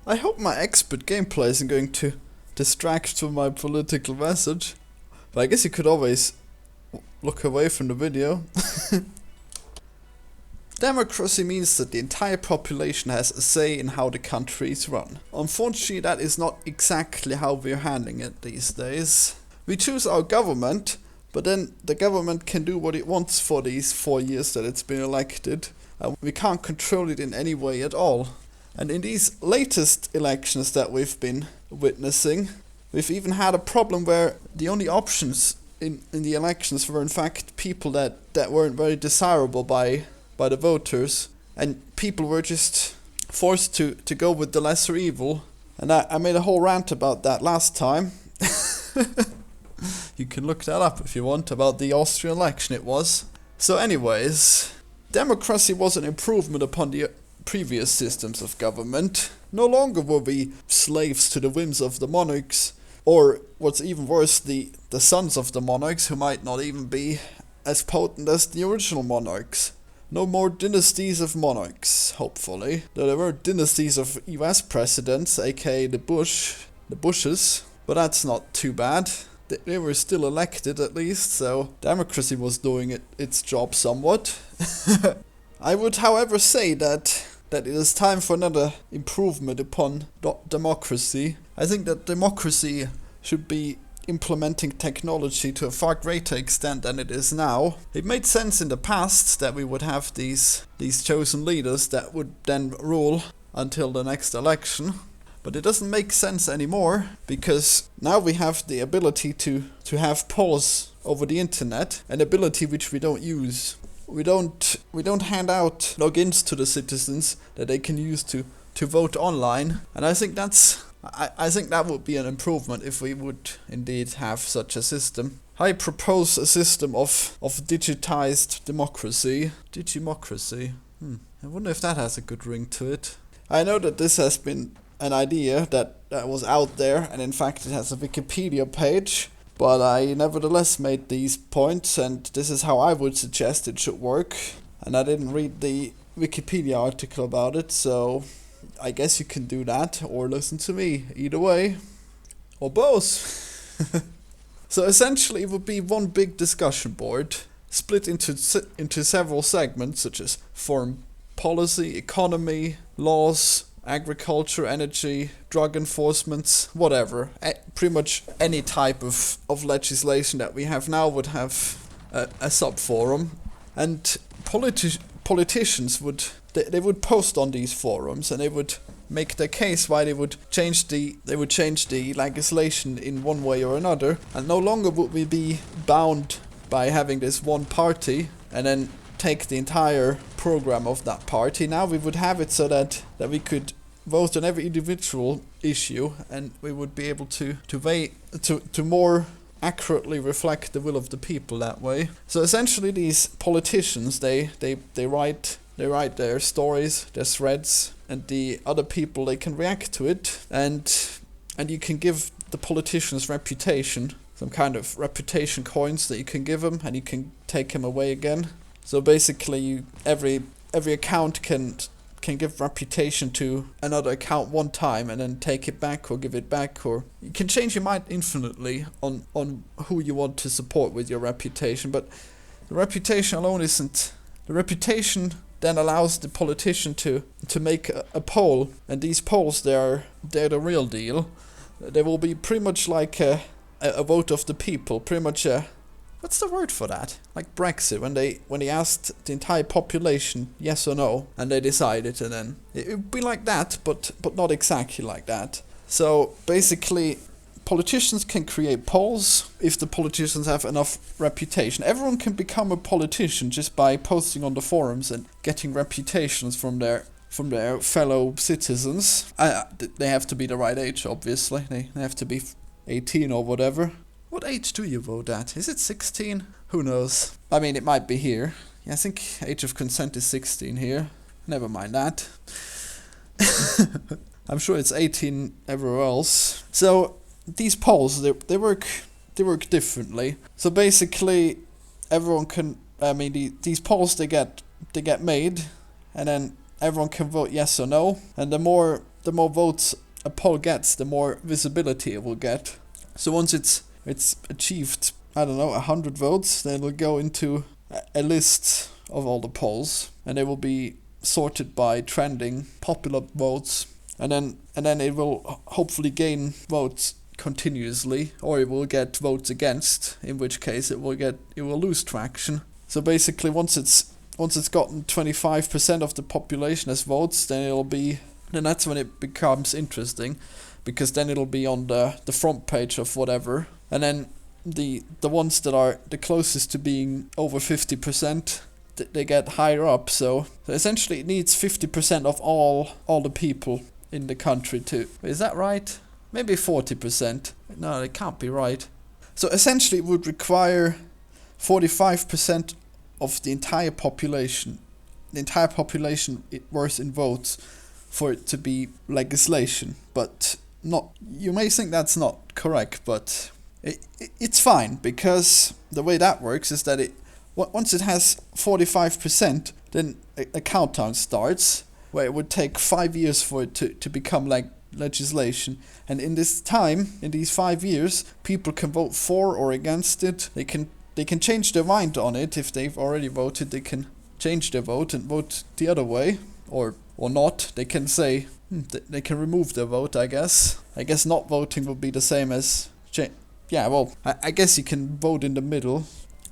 I hope my expert gameplay isn't going to distract from my political message. But I guess you could always look away from the video. Democracy means that the entire population has a say in how the country is run. Unfortunately, that is not exactly how we're handling it these days. We choose our government, but then the government can do what it wants for these 4 years that it's been elected. We can't control it in any way at all. And in these latest elections that we've been witnessing, we've even had a problem where the only options in the elections were in fact people that weren't very desirable by the voters, and people were just forced to go with the lesser evil. And I made a whole rant about that last time. You can look that up if you want, about the Austrian election it was. So anyways, democracy was an improvement upon the previous systems of government. No longer were we slaves to the whims of the monarchs, or what's even worse, the sons of the monarchs, who might not even be as potent as the original monarchs. No more dynasties of monarchs, hopefully. Though there were dynasties of US presidents, aka the Bushes, but that's not too bad. They were still elected at least, so democracy was doing its job somewhat. I would, however, say that it is time for another improvement upon democracy. I think that democracy should be implementing technology to a far greater extent than it is now. It made sense in the past that we would have these chosen leaders that would then rule until the next election. But it doesn't make sense anymore, because now we have the ability to have polls over the internet, an ability which we don't use. We don't hand out logins to the citizens that they can use to vote online, and I think that would be an improvement if we would indeed have such a system. I propose a system of digitized democracy. Digimocracy. I wonder if that has a good ring to it. I know that this has been an idea that was out there, and in fact it has a Wikipedia page, but I nevertheless made these points, and this is how I would suggest it should work. And I didn't read the Wikipedia article about it, so I guess you can do that or listen to me, either way, or both. So essentially it would be one big discussion board, split into several segments such as foreign policy, economy, laws, agriculture, energy, drug enforcement, whatever. Pretty much any type of legislation that we have now would have a sub-forum, and politicians would post on these forums, and they would make their case why they would change the legislation in one way or another, and no longer would we be bound by having this one party and then take the entire program of that party. Now we would have it so that we could vote on every individual issue, and we would be able to more accurately reflect the will of the people that way. So essentially these politicians, they write their stories, their threads, and the other people, they can react to it, and you can give the politicians reputation, some kind of reputation coins that you can give them, and you can take them away again. So basically every account can give reputation to another account one time and then take it back or give it back, or you can change your mind infinitely on who you want to support with your reputation. But the reputation alone isn't. The reputation then allows the politician to make a poll, and these polls, they're the real deal. They will be pretty much like a vote of the people, pretty much what's the word for that? Like Brexit, when they asked the entire population yes or no, and they decided, and then it would be like that, but not exactly like that. So basically, politicians can create polls if the politicians have enough reputation. Everyone can become a politician just by posting on the forums and getting reputations from their fellow citizens. They have to be the right age, obviously. They have to be 18 or whatever. What age do you vote at? Is it 16? Who knows? I mean, it might be here. Yeah, I think age of consent is 16 here. Never mind that. I'm sure it's 18 everywhere else. So these polls, they work differently. So basically, everyone can. I mean, these polls they get made, and then everyone can vote yes or no. And the more the more votes a poll gets, the more visibility it will get. So once it's achieved, I don't know, 100 votes, then it'll go into a list of all the polls, and they will be sorted by trending popular votes, and then it will hopefully gain votes continuously, or it will get votes against, in which case it will lose traction. So basically, once it's gotten 25% of the population as votes, then that's when it becomes interesting, because then it'll be on the front page of whatever, and then the ones that are the closest to being over 50%, they get higher up. So essentially, it needs 50% of all the people in the country to. Is that right? Maybe 40%. No, it can't be right. So essentially, it would require 45% of the entire population. The entire population worth in votes for it to be legislation. But not. You may think that's not correct, but it's fine, because the way that works is that once it has 45%, then a countdown starts, where it would take 5 years for it to become legislation. And in these 5 years, people can vote for or against it. They can change their mind on it. If they've already voted, they can change their vote and vote the other way, or not. They can say they can remove their vote. I guess not voting would be the same as yeah. Well, I guess you can vote in the middle.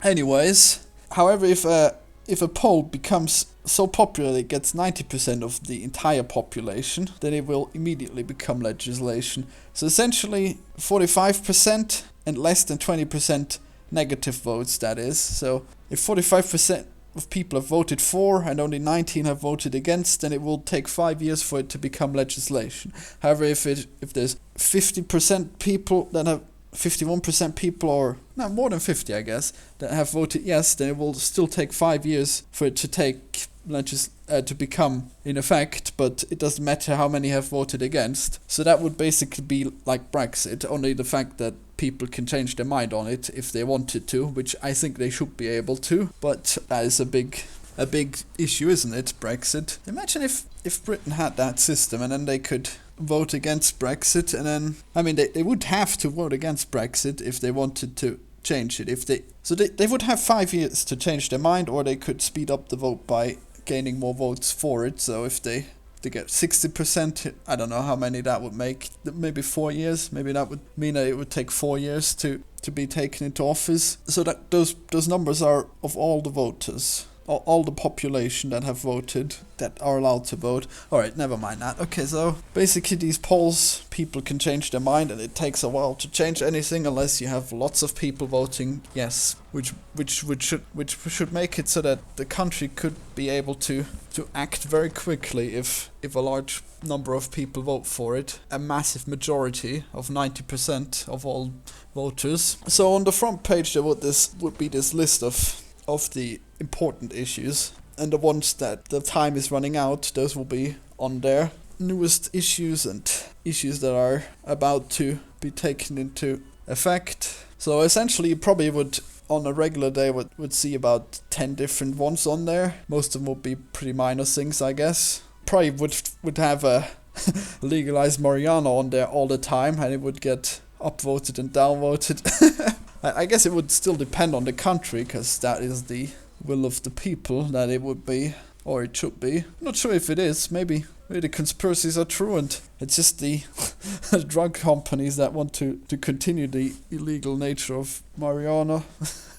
Anyways, however, if a poll becomes so popular that it gets 90% of the entire population, then it will immediately become legislation. So essentially, 45% and less than 20% negative votes, that is. So if 45% of people have voted for and only 19 have voted against, then it will take 5 years for it to become legislation. However, if there's 50% people that have 51% people, or no, more than 50, I guess, that have voted yes, then it will still take 5 years for it to to become in effect, but it doesn't matter how many have voted against. So that would basically be like Brexit, only the fact that people can change their mind on it if they wanted to, which I think they should be able to, but that is a big issue, isn't it, Brexit? Imagine if Britain had that system, and then they could vote against Brexit, and then, I mean, they would have to vote against Brexit if they wanted to change it. They would have 5 years to change their mind, or they could speed up the vote by gaining more votes for it. So if they get 60%, I don't know how many that would make, maybe 4 years, maybe that would mean that it would take 4 years to be taken into office. So that those numbers are of all the voters, all the population that have voted, that are allowed to vote. Alright, never mind that. Okay, so basically these polls, people can change their mind, and it takes a while to change anything unless you have lots of people voting yes, which should make it so that the country could be able to act very quickly if a large number of people vote for it, a massive majority of 90% of all voters. So on the front page there would be this list of the important issues, and the ones that the time is running out, those will be on there. Newest issues and issues that are about to be taken into effect. So essentially you probably would, on a regular day, would see about 10 different ones on there. Most of them would be pretty minor things, I guess. Probably would have a legalized marijuana on there all the time, and it would get upvoted and downvoted. I guess it would still depend on the country, because that is the will of the people that it would be, or it should be. I'm not sure if it is. Maybe the conspiracies are true, and it's just the drug companies that want to continue the illegal nature of marijuana.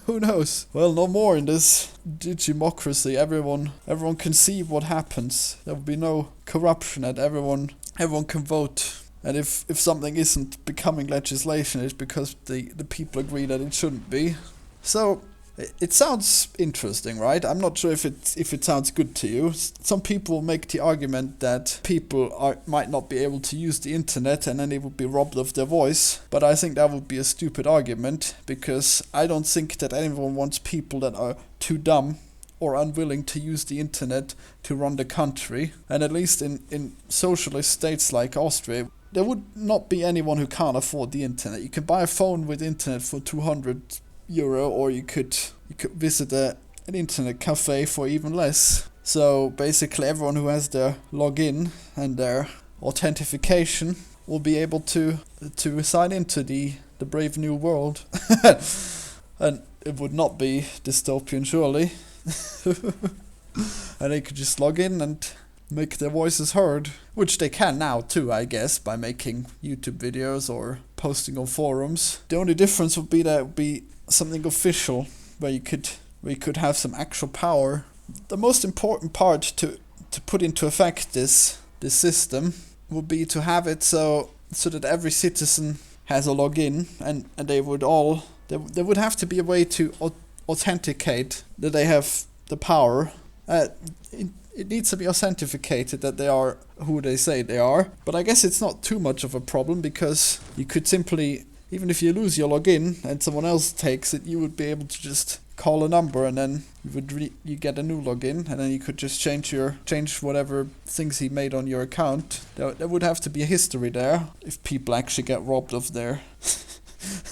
Who knows? Well, no more in this digimocracy. Everyone can see what happens. There will be no corruption, and everyone can vote. And if something isn't becoming legislation, it's because the people agree that it shouldn't be. So it sounds interesting, right? I'm not sure if it sounds good to you. Some people make the argument that people might not be able to use the internet, and then they would be robbed of their voice. But I think that would be a stupid argument, because I don't think that anyone wants people that are too dumb or unwilling to use the internet to run the country. And at least in socialist states like Austria, there would not be anyone who can't afford the internet. You can buy a phone with internet for €200, or you could visit an internet cafe for even less. So basically everyone who has their login and their authentication will be able to sign into the brave new world. And it would not be dystopian, surely. And they could just log in and make their voices heard, which they can now too, I guess, by making YouTube videos or posting on forums. The only difference would be that it would be something official, where you could have some actual power. The most important part to put into effect this system would be to have it so that every citizen has a login, and they would all there would have to be a way to authenticate that they have the power. It needs to be authenticated that they are who they say they are. But I guess it's not too much of a problem, because you could simply, even if you lose your login and someone else takes it, you would be able to just call a number, and then you get a new login, and then you could just change whatever things he made on your account. There would have to be a history there if people actually get robbed of their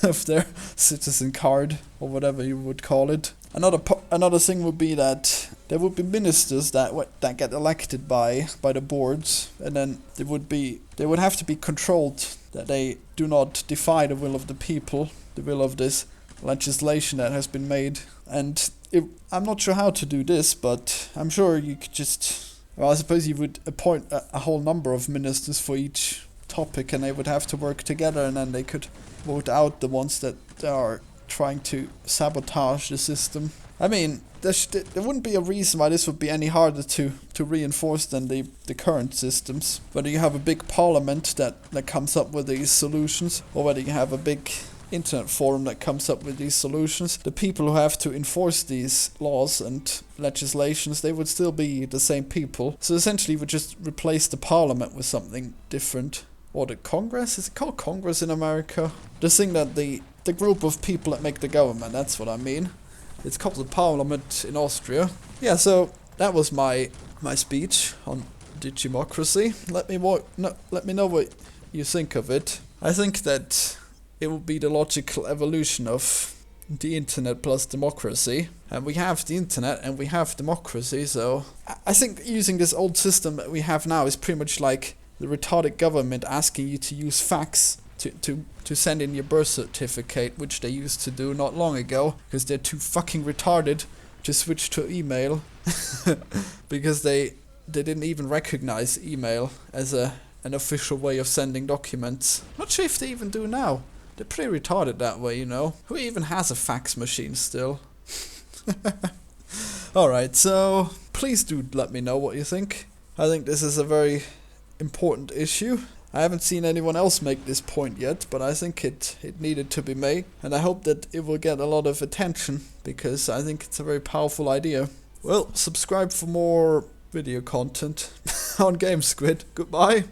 of their citizen card, or whatever you would call it. Another thing would be that there would be ministers that get elected by the boards, and then they would have to be controlled that they do not defy the will of the people, the will of this legislation that has been made. And I'm not sure how to do this, but I'm sure you could just, well, I suppose you would appoint a whole number of ministers for each topic, and they would have to work together, and then they could vote out the ones that are trying to sabotage the system. I mean, there wouldn't be a reason why this would be any harder to reinforce than the current systems. Whether you have a big parliament that comes up with these solutions, or whether you have a big internet forum that comes up with these solutions, the people who have to enforce these laws and legislations, they would still be the same people. So essentially, we would just replace the parliament with something different. Or the Congress? Is it called Congress in America? The thing that the group of people that make the government, that's what I mean. It's called the Parliament in Austria. Yeah, so that was my speech on Digimocracy. Let me know what you think of it. I think that it would be the logical evolution of the internet plus democracy. And we have the internet and we have democracy, so I think using this old system that we have now is pretty much like the retarded government asking you to use fax to send in your birth certificate, which they used to do not long ago, because they're too fucking retarded to switch to email. Because they didn't even recognize email as an official way of sending documents. Not sure if they even do now. They're pretty retarded that way, you know. Who even has a fax machine still? Alright, so please do let me know what you think. I think this is a very important issue. I haven't seen anyone else make this point yet, but I think it needed to be made, and I hope that it will get a lot of attention, because I think it's a very powerful idea. Well, subscribe for more video content on GameSquid. Goodbye.